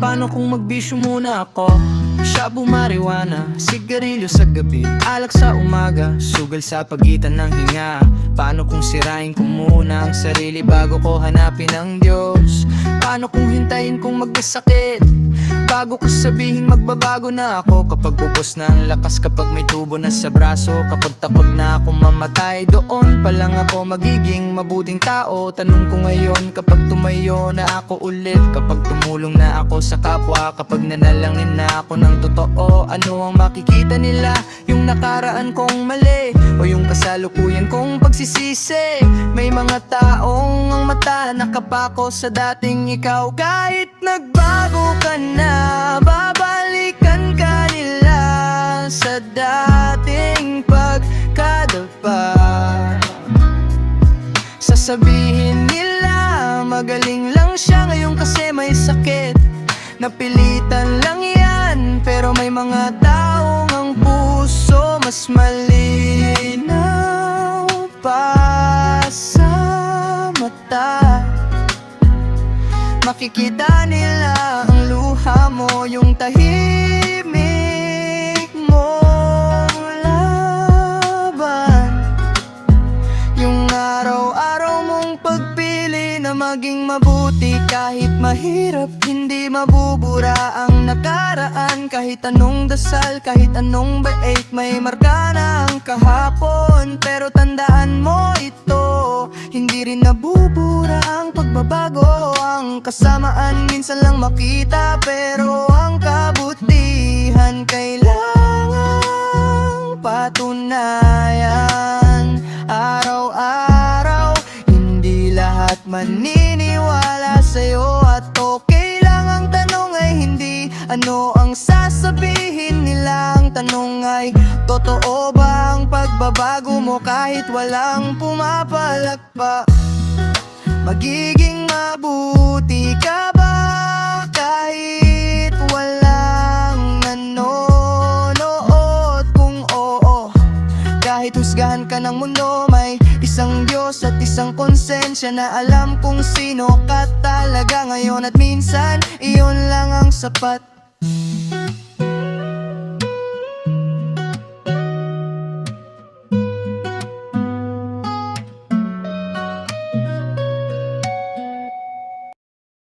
Paano kung magbisyo muna ako? Shabu, marijuana, sigarilyo sa gabi, alak sa umaga, sugal sa pagitan ng hinga. Paano kung sirain ko muna ang sarili bago ko hanapin ang Diyos? Paano kung hintayin kong magkasakit bago ko sabihin magbabago na ako? Kapag ubos na ang lakas, kapag may tubo na sa braso, kapag tapos na ako mamatay, doon pa lang ako magiging mabuting tao. Tanong ko ngayon, kapag tumayo na ako ulit, kapag tumulong na ako sa kapwa, kapag nanalangin na ako ng totoo, ano ang makikita nila? Yung nakaraan kong mali o yung kasalukuyan kong pagsisisi? May mga taong ang mata nakapako sa dating ikaw. Kahit nagbago ka na, babalikan ka nila sa dating pagkadapa. Sasabihin nila magaling lang siya ngayon kasi may sakit. Napilitan lang yan, pero may mga taong ang puso mas malinaw pa sa mata. Makikita nila ang luha mo, yung tahimik mong laban, yung araw-araw mong pagpili na maging mabuti. Kahit mahirap, hindi mabubura ang nakaraan. Kahit anong dasal, kahit anong bait, may marka na ang kahapon. Pero tandaan mo ito, hindi rin nabubura ang pagbabago. Ang kasamaan minsan lang makita, pero ang kabutihan kailangang patunayan araw-araw. Hindi lahat maniniwala sa'yo at okay lang. Ang tanong ay hindi ano ang sasabihin nila, ang tanong ay totoo ba ang pagbabago mo? Kahit walang pumapalakpak, magiging mabuti ka ba? Kahit walang nanonood, kung oo, kahit husgahan ka ng mundo, may isang Diyos at isang konsensya na alam kung sino ka talaga ngayon. At minsan, iyon lang ang sapat.